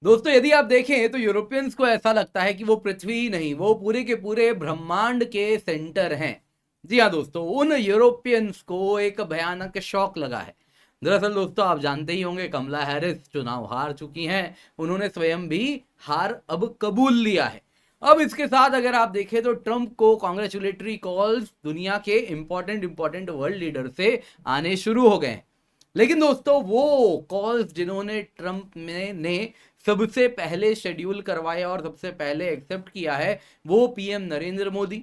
दोस्तों यदि आप देखें तो यूरोपियंस को ऐसा लगता है कि वो पृथ्वी ही नहीं, वो पूरे के पूरे ब्रह्मांड के सेंटर हैं। जी हाँ दोस्तों, उन यूरोपियंस को एक भयानक शौक लगा है। दरअसल दोस्तों आप जानते ही होंगे, कमला हैरिस चुनाव हार चुकी हैं। उन्होंने स्वयं भी हार अब कबूल लिया है। अब इसके साथ अगर आप देखें तो ट्रंप को कॉन्ग्रेचुलेटरी कॉल्स दुनिया के इंपॉर्टेंट वर्ल्ड लीडर से आने शुरू हो गए हैं। लेकिन दोस्तों वो कॉल्स जिन्होंने ट्रंप ने सबसे पहले शेड्यूल करवाया और सबसे पहले एक्सेप्ट किया है, वो PM Narendra Modi,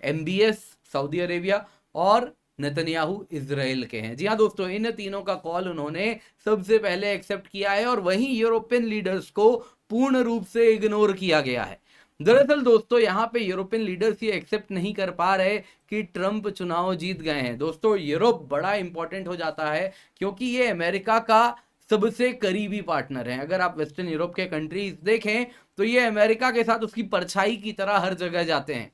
MBS Saudi Arabia और नेतन्याहू इजराइल के हैं। जी हाँ दोस्तों, इन तीनों का कॉल उन्होंने सबसे पहले एक्सेप्ट किया है और वहीं यूरोपियन लीडर्स को पूर्ण रूप से इग्नोर किया गया है। दरअसल दोस्तों यहाँ पे यूरोपियन लीडर्स ये एक्सेप्ट नहीं कर पा रहे कि ट्रंप चुनाव जीत गए हैं। दोस्तों यूरोप बड़ा इंपॉर्टेंट हो जाता है क्योंकि ये अमेरिका का सबसे करीबी पार्टनर है। अगर आप वेस्टर्न यूरोप के कंट्रीज देखें तो ये अमेरिका के साथ उसकी परछाई की तरह हर जगह जाते हैं।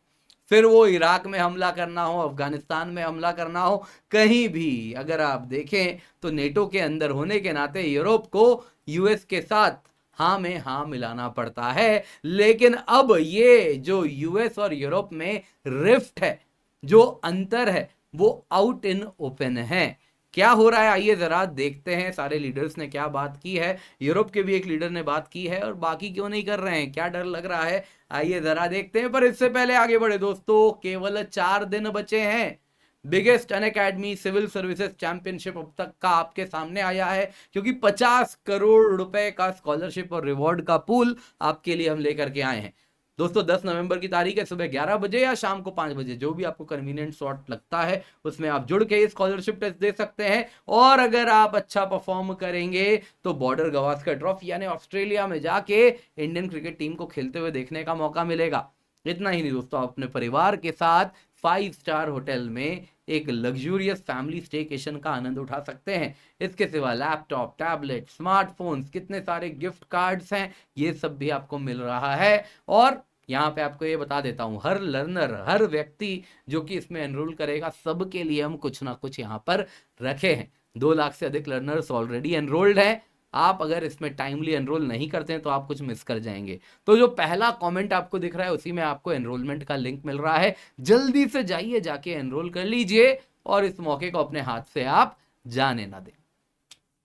फिर वो इराक में हमला करना हो, अफगानिस्तान में हमला करना हो, कहीं भी अगर आप देखें तो नेटो के अंदर होने के नाते यूरोप को यूएस के साथ हाँ में हाँ मिलाना पड़ता है। लेकिन अब ये जो यूएस और यूरोप में रिफ्ट है, जो अंतर है, वो आउट इन ओपन है। क्या हो रहा है आइए जरा देखते हैं सारे लीडर्स ने क्या बात की है। यूरोप के भी एक लीडर ने बात की है और बाकी क्यों नहीं कर रहे हैं, क्या डर लग रहा है, आइए जरा देखते हैं। पर इससे पहले आगे बढ़े दोस्तों, केवल 4 दिन बचे हैं। Biggest Unacademy civil services championship अब तक का आपके सामने आया है, क्योंकि 50 करोड़ रुपए का स्कॉलरशिप और रिवॉर्ड का पूल आपके लिए हम लेकर के आए हैं। दोस्तों 10 नवंबर की तारीख है, सुबह 11 बजे या शाम को 5 बजे, जो भी आपको कन्वीनियंट स्लॉट लगता है उसमें आप जुड़ के स्कॉलरशिप टेस्ट दे सकते हैं। और अगर आप अच्छा परफॉर्म करेंगे तो बॉर्डर गवास्कर ट्रॉफी यानी ऑस्ट्रेलिया में जाके इंडियन क्रिकेट टीम को खेलते हुए देखने का मौका मिलेगा। इतना ही नहीं दोस्तों, आप अपने परिवार के साथ 5 स्टार होटल में एक लग्जूरियस फैमिली स्टेकेशन का आनंद उठा सकते हैं। इसके सिवा लैपटॉप, टैबलेट, स्मार्टफोन्स, कितने सारे गिफ्ट कार्ड्स हैं, ये सब भी आपको मिल रहा है। और यहाँ पे आपको ये बता देता हूँ, हर लर्नर, हर व्यक्ति जो कि इसमें एनरोल करेगा, सबके लिए हम कुछ ना कुछ यहाँ पर रखे हैं। 2 लाख से अधिक लर्नर्स ऑलरेडी एनरोल्ड हैं। आप अगर इसमें टाइमली एनरोल नहीं करते हैं तो आप कुछ मिस कर जाएंगे। तो जो पहला कमेंट आपको दिख रहा है उसी में आपको एनरोलमेंट का लिंक मिल रहा है, जल्दी से जाइए, जाके एनरोल कर लीजिए और इस मौके को अपने हाथ से आप जाने ना दें।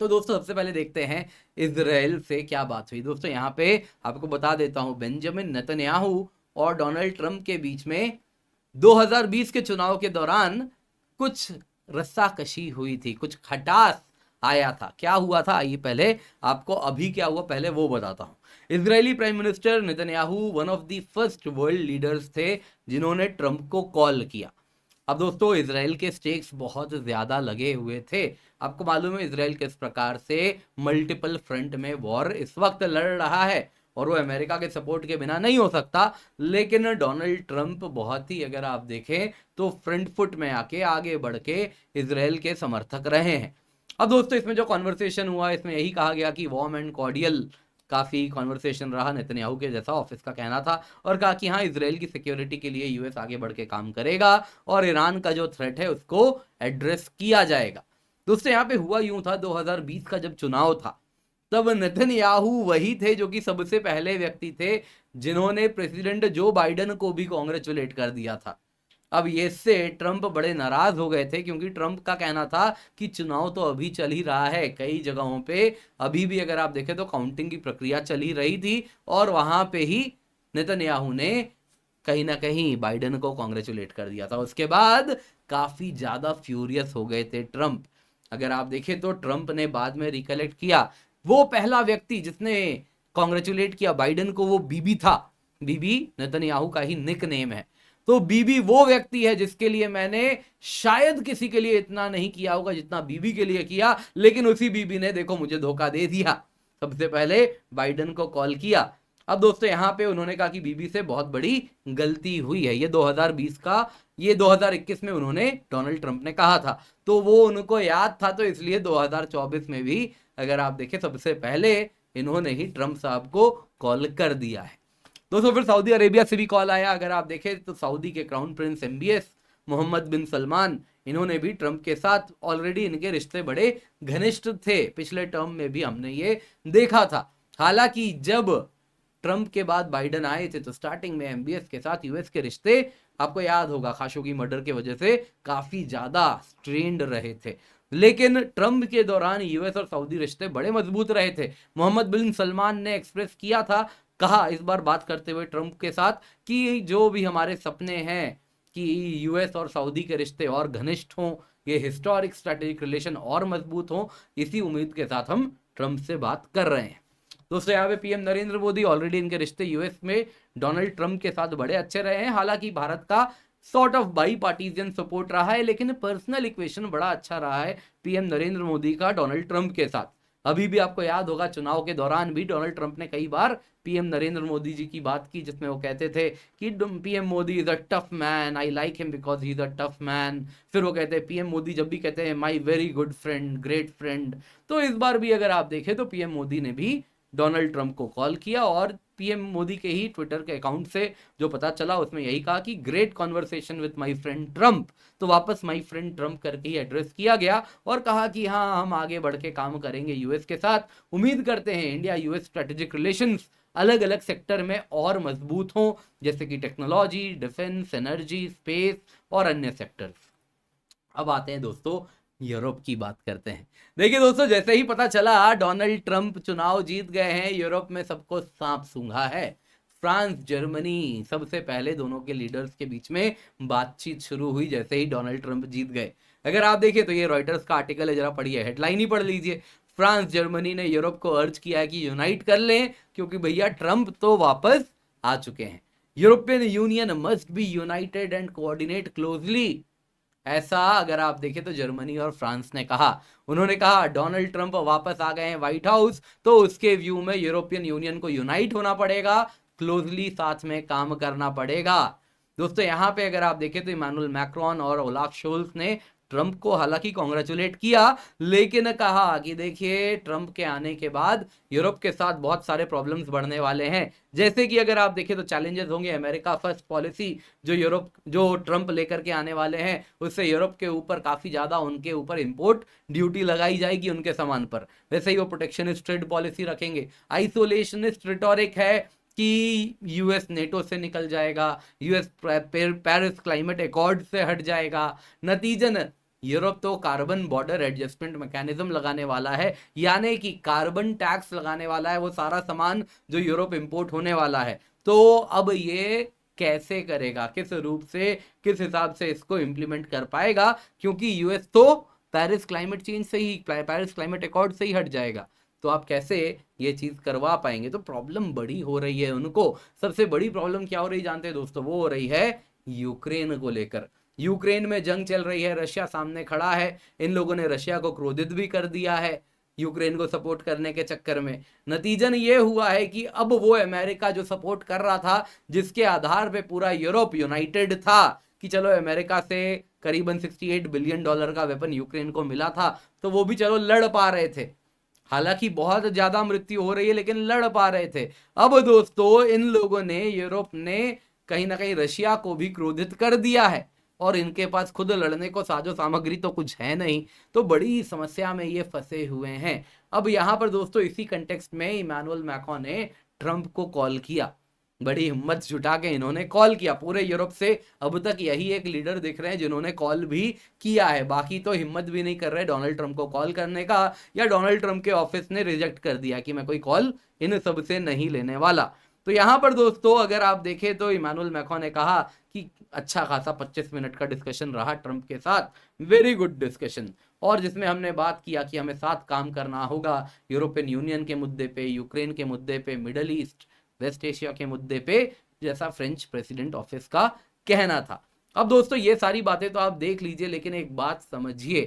तो दोस्तों सबसे पहले देखते हैं इजराइल से क्या बात हुई। दोस्तों यहाँ पे आपको बता देता हूं, बेंजामिन नेतन्याहू और डोनाल्ड ट्रंप के बीच में 2020 के चुनाव के दौरान कुछ रस्साकशी हुई थी, कुछ खटास आया था। क्या हुआ था आइए पहले आपको अभी क्या हुआ पहले वो बताता हूं। Israeli prime minister Netanyahu one of the first world leaders थे जिन्होंने ट्रंप को कॉल किया। अब दोस्तों इसराइल के स्टेक्स बहुत ज्यादा लगे हुए थे। आपको मालूम है इसराइल किस प्रकार से मल्टीपल फ्रंट में वॉर इस वक्त लड़ रहा है और वो अमेरिका के सपोर्ट के बिना नहीं हो सकता। लेकिन डोनाल्ड ट्रंप बहुत ही, अगर आप देखें तो फ्रंट फुट में आके आगे बढ़ के इसराइल के समर्थक रहे हैं। अब दोस्तों इसमें जो कॉन्वर्सेशन हुआ, इसमें यही कहा गया कि वार्म एंड कॉर्डियल काफी कॉन्वर्सेशन रहा, नेतन्याहू के जैसा ऑफिस का कहना था, और कहा कि हाँ इसराइल की सिक्योरिटी के लिए यूएस आगे बढ़ के काम करेगा और ईरान का जो थ्रेट है उसको एड्रेस किया जाएगा। दोस्तों यहाँ पे हुआ यूं था, 2020 का जब चुनाव था तब नेतन्याहू वही थे जो कि सबसे पहले व्यक्ति थे जिन्होंने प्रेसिडेंट जो बाइडेन को भी कॉन्ग्रेचुलेट कर दिया था। अब ये से ट्रंप बड़े नाराज हो गए थे क्योंकि ट्रंप का कहना था कि चुनाव तो अभी चल ही रहा है, कई जगहों पे अभी भी अगर आप देखें तो काउंटिंग की प्रक्रिया चल ही रही थी और वहां पे ही नेतन्याहू ने कहीं ना कहीं बाइडेन को कॉन्ग्रेचुलेट कर दिया था। उसके बाद काफी ज्यादा फ्यूरियस हो गए थे ट्रंप। अगर आप देखें तो ट्रंप ने बाद में रिकलेक्ट किया, वो पहला व्यक्ति जिसने कॉन्ग्रेचुलेट किया बाइडेन को वो बीबी था। बीबी नेतन्याहू का ही निक नेम है। तो बीबी वो व्यक्ति है जिसके लिए मैंने शायद किसी के लिए इतना नहीं किया होगा जितना बीबी के लिए किया, लेकिन उसी बीबी ने देखो मुझे धोखा दे दिया, सबसे पहले बाइडेन को कॉल किया। अब दोस्तों यहाँ पे उन्होंने कहा कि बीबी से बहुत बड़ी गलती हुई है, ये 2020 का, ये 2021 में उन्होंने डोनाल्ड ट्रंप ने कहा था, तो वो उनको याद था, तो इसलिए 2024 में भी अगर आप देखें सबसे पहले इन्होंने ही ट्रंप साहब को कॉल कर दिया है। दोस्तों फिर सऊदी अरेबिया से भी कॉल आया। अगर आप देखें तो सऊदी के क्राउन प्रिंस एमबीएस मोहम्मद बिन सलमान, इन्होंने भी ट्रंप के साथ, ऑलरेडी इनके रिश्ते बड़े घनिष्ठ थे, पिछले टर्म में भी हमने ये देखा था। हालांकि जब ट्रंप के बाद बाइडन आए थे तो स्टार्टिंग में एमबीएस के साथ यूएस के रिश्ते, आपको याद होगा, खाशोगी मर्डर के वजह से काफी ज्यादा स्ट्रेन्ड रहे थे। लेकिन ट्रंप के दौरान यूएस और सऊदी रिश्ते बड़े मजबूत रहे थे। मोहम्मद बिन सलमान ने एक्सप्रेस किया था, कहा इस बार बात करते हुए ट्रंप के साथ कि जो भी हमारे सपने हैं कि यूएस और सऊदी के रिश्ते और घनिष्ठ हों, ये हिस्टोरिक स्ट्रेटेजिक रिलेशन और मजबूत हों, इसी उम्मीद के साथ हम ट्रंप से बात कर रहे हैं। दोस्तों यहाँ पे पीएम नरेंद्र मोदी, ऑलरेडी इनके रिश्ते यूएस में डोनाल्ड ट्रंप के साथ बड़े अच्छे रहे हैं। हालांकि भारत का sort of by partisan support रहा है, लेकिन पर्सनल इक्वेशन बड़ा अच्छा रहा है पीएम नरेंद्र मोदी का डोनाल्ड ट्रंप के साथ। अभी भी आपको याद होगा चुनाव के दौरान भी डोनाल्ड ट्रंप ने कई बार पीएम नरेंद्र मोदी जी की बात की, जिसमें वो कहते थे कि PM Modi is a tough man, I like him because he is a tough man. फिर वो कहते हैं, पीएम मोदी जब भी कहते हैं my very good friend, great friend. तो इस बार भी अगर आप देखें तो पीएम मोदी ने भी डोनाल्ड ट्रंप को कॉल किया और पीएम मोदी के ही ट्विटर के अकाउंट से जो पता चला उसमें यही कहा कि great conversation with my friend Trump. तो वापस माय फ्रेंड ट्रंप करके ही एड्रेस किया गया और कहा कि हाँ, हम आगे बढ़ के काम करेंगे यूएस के साथ। उम्मीद करते हैं इंडिया यूएस स्ट्रेटेजिक रिलेशंस अलग अलग सेक्टर में और मजबूत हों, जैसे कि टेक्नोलॉजी, डिफेंस, एनर्जी, स्पेस और अन्य सेक्टर्स। अब आते हैं दोस्तों यूरोप की बात करते हैं। देखिए दोस्तों, जैसे ही पता चला डोनाल्ड ट्रंप चुनाव जीत गए हैं, यूरोप में सबको सांप सूंघा है। फ्रांस, जर्मनी, सबसे पहले दोनों के लीडर्स के बीच में बातचीत शुरू हुई जैसे ही डोनाल्ड ट्रंप जीत गए। अगर आप देखिए तो ये रॉयटर्स का आर्टिकल है, जरा पढ़िए, हेडलाइन ही पढ़ लीजिए। फ्रांस, जर्मनी ने यूरोप को अर्ज किया है कि यूनाइट कर लें, क्योंकि भैया ट्रंप तो वापस आ चुके हैं। European union must be united and coordinate closely, ऐसा अगर आप देखें तो जर्मनी और फ्रांस ने कहा। उन्होंने कहा डोनाल्ड ट्रंप वापस आ गए हैं व्हाइट हाउस, तो उसके व्यू में यूरोपियन यूनियन को यूनाइट होना पड़ेगा, क्लोजली साथ में काम करना पड़ेगा। दोस्तों यहाँ पे अगर आप देखें तो इमानुएल मैक्रोन और ओलाफ शोल्स ने ट्रंप को हालांकि कॉन्ग्रेचुलेट किया, लेकिन कहा कि देखिए ट्रंप के आने के बाद यूरोप के साथ बहुत सारे प्रॉब्लम्स बढ़ने वाले हैं। जैसे कि अगर आप देखें तो चैलेंजेस होंगे, अमेरिका फर्स्ट पॉलिसी जो ट्रंप लेकर के आने वाले हैं, उससे यूरोप के ऊपर काफी ज्यादा उनके ऊपर इंपोर्ट ड्यूटी लगाई जाएगी उनके सामान पर। वैसे ही वो प्रोटेक्शनिस्ट ट्रेड पॉलिसी रखेंगे। आइसोलेशनिस्ट रिटोरिक है कि यूएस नेटो से निकल जाएगा, यूएस पेरिस क्लाइमेट अकॉर्ड से हट जाएगा। नतीजन यूरोप तो कार्बन बॉर्डर एडजस्टमेंट मैकेनिज्म लगाने वाला है, यानी कि कार्बन टैक्स लगाने वाला है वो सारा सामान जो यूरोप इंपोर्ट होने वाला है। तो अब ये कैसे करेगा, किस रूप से, किस हिसाब से इसको इंप्लीमेंट कर पाएगा, क्योंकि यूएस तो पेरिस क्लाइमेट चेंज से ही, पेरिस क्लाइमेट अकॉर्ड से ही हट जाएगा। तो आप कैसे ये चीज करवा पाएंगे? तो प्रॉब्लम बड़ी हो रही है उनको। सबसे बड़ी प्रॉब्लम क्या हो रही जानते हैं दोस्तों? वो हो रही है यूक्रेन को लेकर। यूक्रेन में जंग चल रही है, रशिया सामने खड़ा है। इन लोगों ने रशिया को क्रोधित भी कर दिया है यूक्रेन को सपोर्ट करने के चक्कर में। नतीजन ये हुआ है कि अब वो अमेरिका जो सपोर्ट कर रहा था, जिसके आधार पे पूरा यूरोप यूनाइटेड था कि चलो अमेरिका से करीबन $68 बिलियन का वेपन यूक्रेन को मिला था, तो वो भी चलो लड़ पा रहे थे। हालांकि बहुत ज्यादा मृत्यु हो रही है, लेकिन लड़ पा रहे थे। अब दोस्तों इन लोगों ने, यूरोप ने कहीं ना कहीं रशिया को भी क्रोधित कर दिया है, और इनके पास खुद लड़ने को साजो सामग्री तो कुछ है नहीं, तो बड़ी समस्या में ये फंसे हुए हैं। अब यहां पर दोस्तों इसी कंटेक्स्ट में इमानुएल मैक्रोन ने ट्रंप को कॉल किया, बड़ी हिम्मत जुटा के इन्होंने कॉल किया। पूरे यूरोप से अब तक यही एक लीडर दिख रहे हैं जिन्होंने कॉल भी किया है, बाकी तो हिम्मत भी नहीं कर रहे डोनाल्ड ट्रंप को कॉल करने का, या डोनाल्ड ट्रंप के ऑफिस ने रिजेक्ट कर दिया कि मैं कोई कॉल इन सब से नहीं लेने वाला। तो यहां पर दोस्तों अगर आप देखें तो इमानुएल मैक्रोन ने कहा कि अच्छा खासा 25 मिनट का डिस्कशन रहा ट्रंप के साथ, वेरी गुड डिस्कशन, और जिसमें हमने बात किया कि हमें साथ काम करना होगा यूरोपियन यूनियन के मुद्दे पे, यूक्रेन के मुद्दे पे, मिडल ईस्ट, वेस्ट एशिया के मुद्दे पे, जैसा फ्रेंच प्रेसिडेंट ऑफिस का कहना था। अब दोस्तों ये सारी बातें तो आप देख लीजिए, लेकिन एक बात समझिए,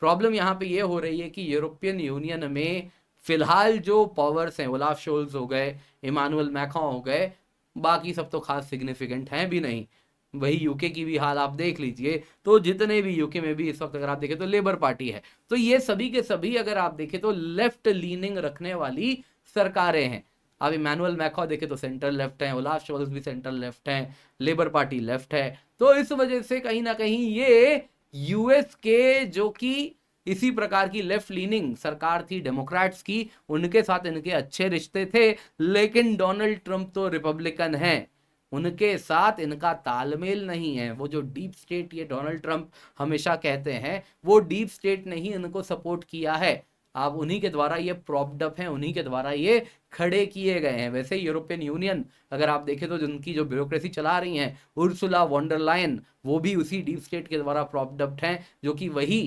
प्रॉब्लम यहाँ पे ये हो रही है कि यूरोपियन यूनियन में फिलहाल जो पावर्स हैं, ओलाफ शोल्स हो गए, इमानुएल मैक्रोन हो गए, बाकी सब तो खास सिग्निफिकेंट हैं भी नहीं। वही यूके की भी हाल आप देख लीजिए, तो जितने भी यूके में भी इस वक्त अगर आप देखें तो लेबर पार्टी है, तो ये सभी के सभी अगर आप देखें तो लेफ्ट लीनिंग रखने वाली सरकारें हैं। अब इमानुएल मैक्रोन देखे तो सेंटर लेफ्ट है, ओलाफ शोल्स भी सेंटर लेफ्ट है, लेबर पार्टी लेफ्ट है। तो इस वजह से कहीं ना कहीं ये यूएस के जो कि इसी प्रकार की लेफ्ट लीनिंग सरकार थी डेमोक्रेट्स की, उनके साथ इनके अच्छे रिश्ते थे, लेकिन डोनाल्ड ट्रंप तो रिपब्लिकन हैं, उनके साथ इनका तालमेल नहीं है। वो जो डीप स्टेट ये डोनाल्ड ट्रंप हमेशा कहते हैं, वो डीप स्टेट ने ही इनको सपोर्ट किया है। आप उन्हीं के द्वारा ये प्रॉप्ड अप हैं, उन्हीं के द्वारा ये खड़े किए गए हैं। वैसे यूरोपियन यूनियन अगर आप देखें तो जिनकी जो ब्यूरोक्रेसी चला रही हैं उर्सुला वॉन्डर लायन, वो भी उसी डीप स्टेट के द्वारा प्रॉप्ड अप हैं, जो कि वही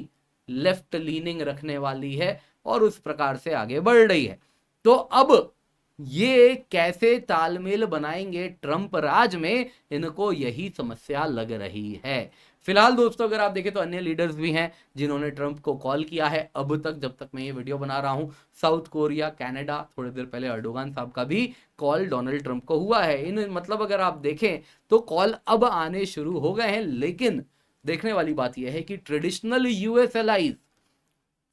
लेफ्ट लीनिंग रखने वाली है और उस प्रकार से आगे बढ़ रही है। तो अब ये कैसे तालमेल बनाएंगे ट्रंप राज में, इनको यही समस्या लग रही है। फिलहाल दोस्तों अगर आप देखें तो अन्य लीडर्स भी हैं जिन्होंने ट्रंप को कॉल किया है अब तक, जब तक मैं ये वीडियो बना रहा हूं। साउथ कोरिया, कनाडा, थोड़ी देर पहले अर्डोगान साहब का भी कॉल डोनाल्ड ट्रंप को हुआ है। इन मतलब अगर आप देखें तो कॉल अब आने शुरू हो गए हैं, लेकिन देखने वाली बात यह है कि ट्रेडिशनल यूएस एलाइज,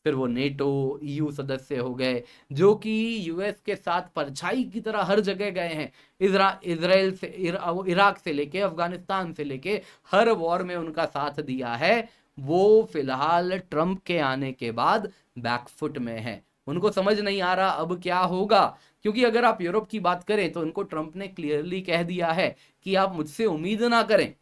फिर वो नेटो, ईयू सदस्य हो गए, जो कि यूएस के साथ परछाई की तरह हर जगह गए हैं, इजराइल से, इराक से लेके अफगानिस्तान से लेके हर वॉर में उनका साथ दिया है, वो फिलहाल ट्रंप के आने के बाद बैकफुट में है। उनको समझ नहीं आ रहा अब क्या होगा, क्योंकि अगर आप यूरोप की बात करें तो उनको ट्रंप ने क्लियरली कह दिया है कि आप मुझसे उम्मीद ना करें।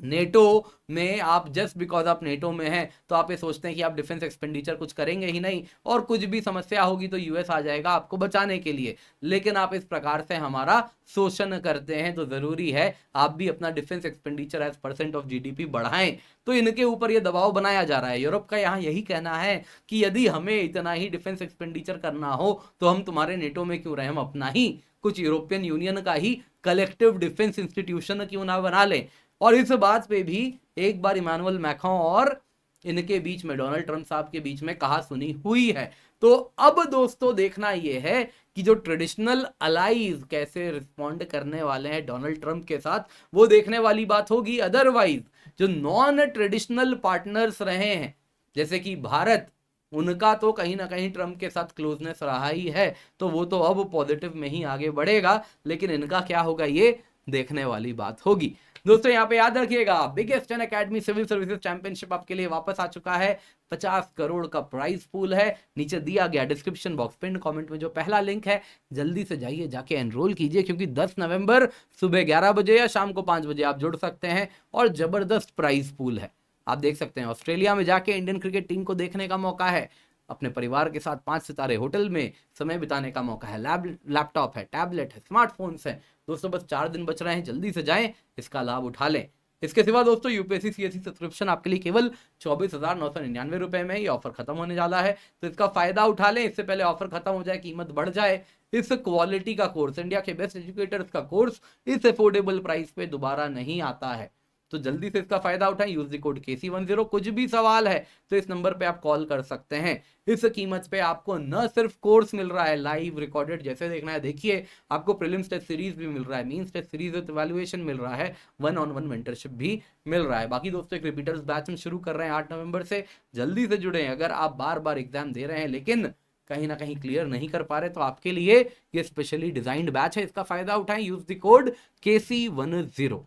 नेटो में आप जस्ट बिकॉज आप नेटो में हैं तो आप ये सोचते हैं कि आप डिफेंस एक्सपेंडिचर कुछ करेंगे ही नहीं, और कुछ भी समस्या होगी तो यूएस आ जाएगा आपको बचाने के लिए, लेकिन आप इस प्रकार से हमारा शोषण करते हैं, तो जरूरी है आप भी अपना defence expenditure as % of GDP बढ़ाएं। तो इनके ऊपर ये दबाव बनाया जा रहा है। यूरोप का यहाँ यही कहना है कि यदि हमें इतना ही डिफेंस एक्सपेंडिचर करना हो तो हम तुम्हारे नेटो में क्यों रहे, हम अपना ही कुछ यूरोपियन यूनियन का ही कलेक्टिव डिफेंस इंस्टीट्यूशन क्यों ना बना लें। और इस बात पे भी एक बार इमानुएल मैक्रों और इनके बीच में, डोनाल्ड ट्रंप साहब के बीच में कहा सुनी हुई है। तो अब दोस्तों देखना यह है कि जो ट्रेडिशनल अलाइज कैसे रिस्पॉन्ड करने वाले हैं डोनाल्ड ट्रंप के साथ, वो देखने वाली बात होगी। अदरवाइज जो नॉन ट्रेडिशनल पार्टनर्स रहे हैं जैसे कि भारत, उनका तो कहीं ना कहीं ट्रंप के साथ क्लोजनेस रहा ही है, तो वो तो अब पॉजिटिव में ही आगे बढ़ेगा, लेकिन इनका क्या होगा ये देखने वाली बात होगी। दोस्तों यहाँ पे याद रखिएगा, biggest academy civil services championship आपके लिए वापस आ चुका है। 50 करोड़ का प्राइस पूल है, नीचे दिया गया डिस्क्रिप्शन बॉक्स पिन कमेंट में जो पहला लिंक है, जल्दी से जाइए जाके एनरोल कीजिए, क्योंकि 10 नवंबर सुबह 11 बजे या शाम को 5 बजे आप जुड़ सकते हैं और जबरदस्त प्राइस पूल है। आप देख सकते हैं ऑस्ट्रेलिया में जाके इंडियन क्रिकेट टीम को देखने का मौका है, अपने परिवार के साथ 5 सितारे होटल में समय बिताने का मौका है, लैपटॉप है, टैबलेट है, स्मार्टफोन्स है। दोस्तों बस 4 दिन बच रहे हैं, जल्दी से जाएं, इसका लाभ उठा लें। इसके सिवा दोस्तों यूपीएससी सीएससी सब्सक्रिप्शन आपके लिए केवल 24,999 रुपए में, ये ऑफर खत्म होने वाला है, तो इसका फायदा उठा लें, इससे पहले ऑफर खत्म हो जाए, कीमत बढ़ जाए। इस क्वालिटी का कोर्स, इंडिया के बेस्ट एजुकेटर्स का कोर्स इस अफोर्डेबल प्राइस पे दोबारा नहीं आता है, तो जल्दी से इसका फायदा उठाएं। Use the code KC10। कुछ भी सवाल है तो इस नंबर पे आप कॉल कर सकते हैं। इस कीमत पे आपको न सिर्फ कोर्स मिल रहा है लाइव रिकॉर्डेड, जैसे देखना है देखिए, आपको प्रीलिम्स टेस्ट सीरीज भी मिल रहा है, mains test series with evaluation मिल रहा है, 1-on-1 मेंटरशिप भी मिल रहा है। बाकी दोस्तों एक रिपीटर्स बैच में शुरू कर रहे हैं 8 नवंबर से, जल्दी से जुड़े। अगर आप बार बार एग्जाम दे रहे हैं लेकिन कहीं ना कहीं क्लियर नहीं कर पा रहे, तो आपके लिए ये स्पेशली डिजाइंड बैच है, इसका फायदा उठाएं। Use the code KC10।